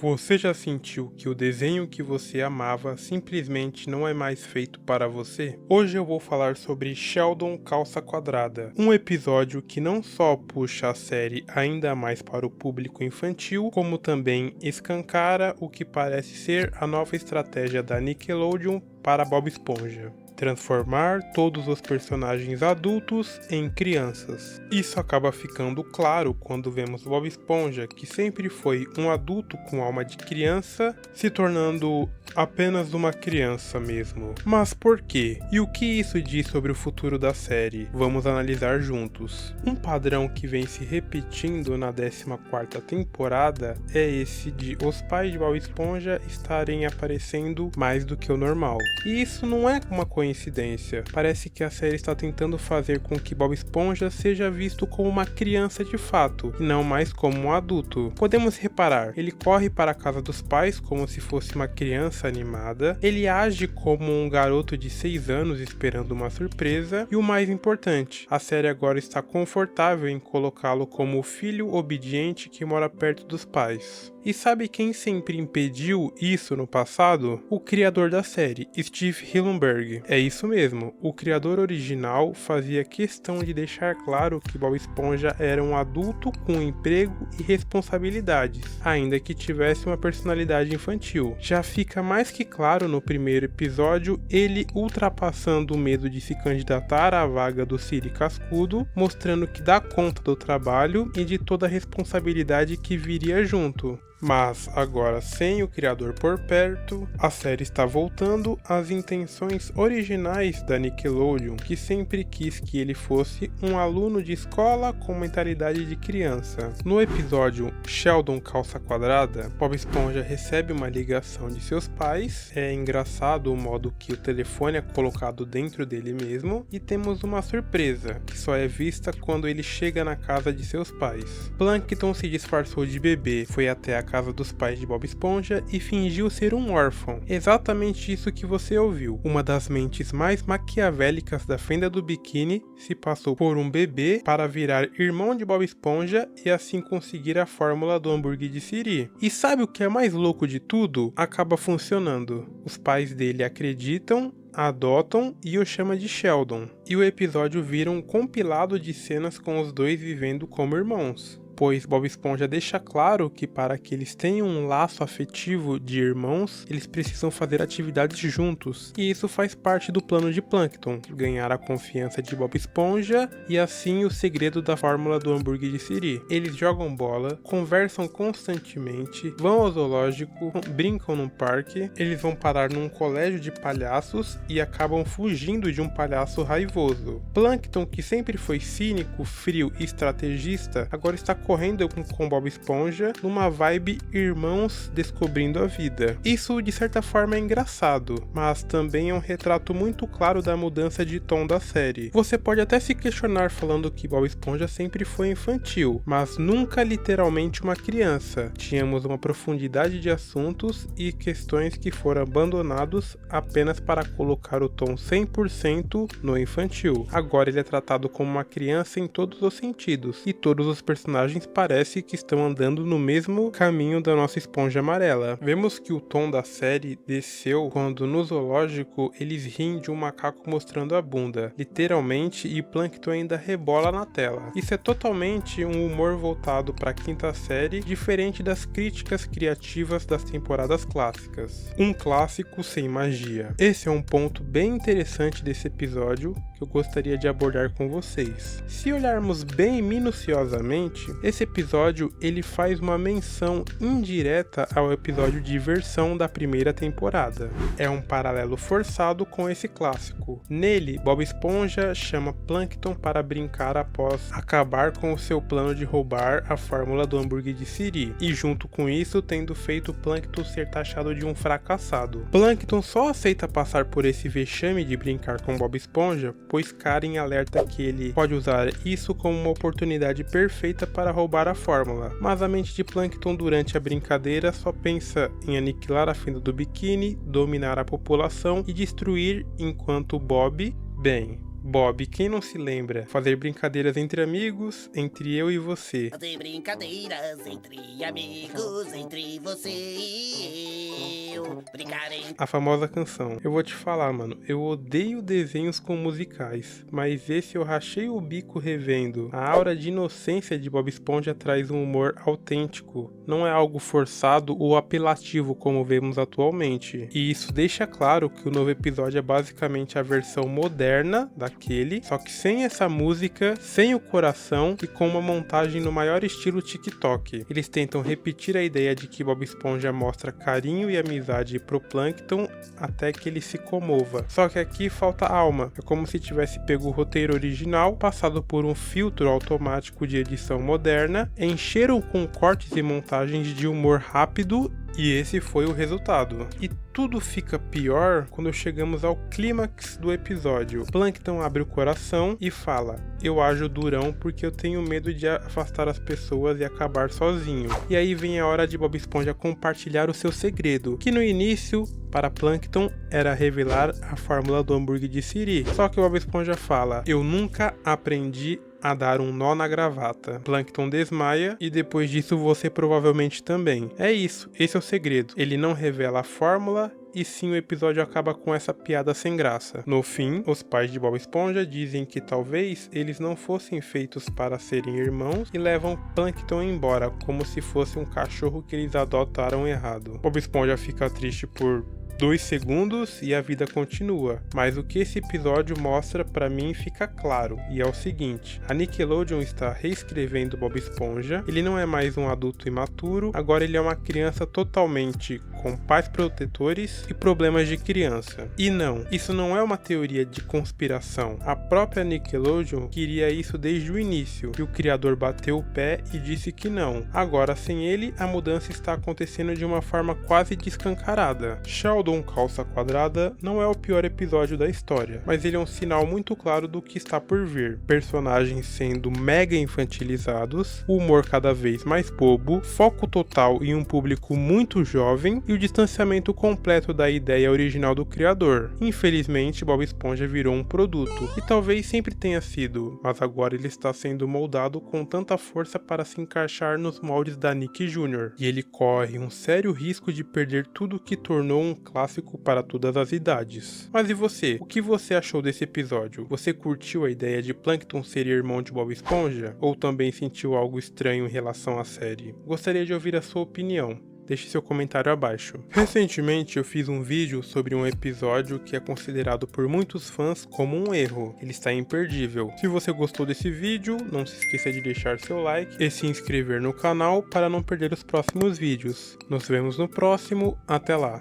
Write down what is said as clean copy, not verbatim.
Você já sentiu que o desenho que você amava simplesmente não é mais feito para você? Hoje eu vou falar sobre Sheldon Calça Quadrada, um episódio que não só puxa a série ainda mais para o público infantil, como também escancara o que parece ser a nova estratégia da Nickelodeon para Bob Esponja: transformar todos os personagens adultos em crianças. Isso acaba ficando claro quando vemos Bob Esponja, que sempre foi um adulto com alma de criança, se tornando apenas uma criança mesmo. Mas por quê? E o que isso diz sobre o futuro da série? Vamos analisar juntos. Um padrão que vem se repetindo na 14ª temporada é esse de os pais de Bob Esponja estarem aparecendo mais do que o normal. E isso não é uma coincidência. Parece que a série está tentando fazer com que Bob Esponja seja visto como uma criança de fato, e não mais como um adulto. Podemos reparar, ele corre para a casa dos pais como se fosse uma criança animada, ele age como um garoto de 6 anos esperando uma surpresa, e o mais importante, a série agora está confortável em colocá-lo como o filho obediente que mora perto dos pais. E sabe quem sempre impediu isso no passado? O criador da série, Steve Hillenburg. É isso mesmo, o criador original fazia questão de deixar claro que Bob Esponja era um adulto com emprego e responsabilidades, ainda que tivesse uma personalidade infantil. Já fica mais que claro no primeiro episódio ele ultrapassando o medo de se candidatar à vaga do Siri Cascudo, mostrando que dá conta do trabalho e de toda a responsabilidade que viria junto. Mas agora, sem o criador por perto, a série está voltando às intenções originais da Nickelodeon, que sempre quis que ele fosse um aluno de escola com mentalidade de criança. No episódio Sheldon Calça Quadrada, Bob Esponja recebe uma ligação de seus pais. É engraçado o modo que o telefone é colocado dentro dele mesmo, e temos uma surpresa, que só é vista quando ele chega na casa de seus pais. Plankton se disfarçou de bebê, foi até a casa dos pais de Bob Esponja e fingiu ser um órfão. Exatamente isso que você ouviu. Uma das mentes mais maquiavélicas da fenda do biquíni se passou por um bebê para virar irmão de Bob Esponja e assim conseguir a fórmula do hambúrguer de Siri. E sabe o que é mais louco de tudo? Acaba funcionando. Os pais dele acreditam, adotam e o chama de Sheldon. E o episódio vira um compilado de cenas com os dois vivendo como irmãos, pois Bob Esponja deixa claro que para que eles tenham um laço afetivo de irmãos, eles precisam fazer atividades juntos, e isso faz parte do plano de Plankton, ganhar a confiança de Bob Esponja e assim o segredo da fórmula do hambúrguer de Siri. Eles jogam bola, conversam constantemente, vão ao zoológico, brincam num parque, eles vão parar num colégio de palhaços e acabam fugindo de um palhaço raivoso. Plankton, que sempre foi cínico, frio e estrategista, agora está correndo com Bob Esponja numa vibe irmãos descobrindo a vida. Isso de certa forma é engraçado, mas também é um retrato muito claro da mudança de tom da série. Você pode até se questionar falando que Bob Esponja sempre foi infantil, mas nunca literalmente uma criança. Tínhamos uma profundidade de assuntos e questões que foram abandonados apenas para colocar o tom 100% no infantil. Agora ele é tratado como uma criança em todos os sentidos, e todos os personagens parece que estão andando no mesmo caminho da nossa esponja amarela. Vemos que o tom da série desceu quando no zoológico eles riem de um macaco mostrando a bunda, literalmente, e Plankton ainda rebola na tela. Isso é totalmente um humor voltado para a 5ª série, diferente das críticas criativas das temporadas clássicas. Um clássico sem magia. Esse é um ponto bem interessante desse episódio que eu gostaria de abordar com vocês. Se olharmos bem minuciosamente, esse episódio ele faz uma menção indireta ao episódio de versão da primeira temporada. É um paralelo forçado com esse clássico. Nele, Bob Esponja chama Plankton para brincar após acabar com o seu plano de roubar a fórmula do hambúrguer de Siri, e junto com isso tendo feito Plankton ser taxado de um fracassado. Plankton só aceita passar por esse vexame de brincar com Bob Esponja, pois Karen alerta que ele pode usar isso como uma oportunidade perfeita para roubar a fórmula, mas a mente de Plankton durante a brincadeira só pensa em aniquilar a fenda do biquíni, dominar a população e destruir, enquanto Bob, bem, Bob, quem não se lembra? Fazer brincadeiras entre amigos, entre eu e você. Fazer brincadeiras entre amigos, entre você e eu. Brincar em... A famosa canção. Eu vou te falar, mano, eu odeio desenhos com musicais, mas esse eu rachei o bico revendo. A aura de inocência de Bob Esponja traz um humor autêntico, não é algo forçado ou apelativo como vemos atualmente. E isso deixa claro que o novo episódio é basicamente a versão moderna daquele, só que sem essa música, sem o coração e com uma montagem no maior estilo TikTok. Eles tentam repetir a ideia de que Bob Esponja mostra carinho e amizade pro Plankton até que ele se comova. Só que aqui falta alma. É como se tivesse pego o roteiro original, passado por um filtro automático de edição moderna, encheram com cortes e montagens de humor rápido e esse foi o resultado. E tudo fica pior quando chegamos ao clímax do episódio. Plankton abre o coração e fala: eu ajo durão porque eu tenho medo de afastar as pessoas e acabar sozinho. E aí vem a hora de Bob Esponja compartilhar o seu segredo, que no início, para Plankton, era revelar a fórmula do hambúrguer de Siri. Só que o Bob Esponja fala: eu nunca aprendi a dar um nó na gravata. Plankton desmaia e depois disso você provavelmente também. É isso, esse é o segredo. Ele não revela a fórmula e sim o episódio acaba com essa piada sem graça. No fim, os pais de Bob Esponja dizem que talvez eles não fossem feitos para serem irmãos e levam Plankton embora, como se fosse um cachorro que eles adotaram errado. Bob Esponja fica triste por 2 segundos e a vida continua. Mas o que esse episódio mostra pra mim fica claro, e é o seguinte: a Nickelodeon está reescrevendo Bob Esponja, ele não é mais um adulto imaturo, agora ele é uma criança totalmente com pais protetores e problemas de criança. E não, isso não é uma teoria de conspiração. A própria Nickelodeon queria isso desde o início, e o criador bateu o pé e disse que não. Agora, sem ele, a mudança está acontecendo de uma forma quase descancarada. Sheldon Calça Quadrada não é o pior episódio da história, mas ele é um sinal muito claro do que está por vir. Personagens sendo mega infantilizados, o humor cada vez mais bobo, foco total em um público muito jovem e o distanciamento completo da ideia original do criador. Infelizmente, Bob Esponja virou um produto, e talvez sempre tenha sido, mas agora ele está sendo moldado com tanta força para se encaixar nos moldes da Nick Jr., e ele corre um sério risco de perder tudo que tornou um clássico para todas as idades. Mas e você? O que você achou desse episódio? Você curtiu a ideia de Plankton ser irmão de Bob Esponja? Ou também sentiu algo estranho em relação à série? Gostaria de ouvir a sua opinião. Deixe seu comentário abaixo. Recentemente eu fiz um vídeo sobre um episódio que é considerado por muitos fãs como um erro. Ele está imperdível. Se você gostou desse vídeo, não se esqueça de deixar seu like e se inscrever no canal para não perder os próximos vídeos. Nos vemos no próximo, até lá!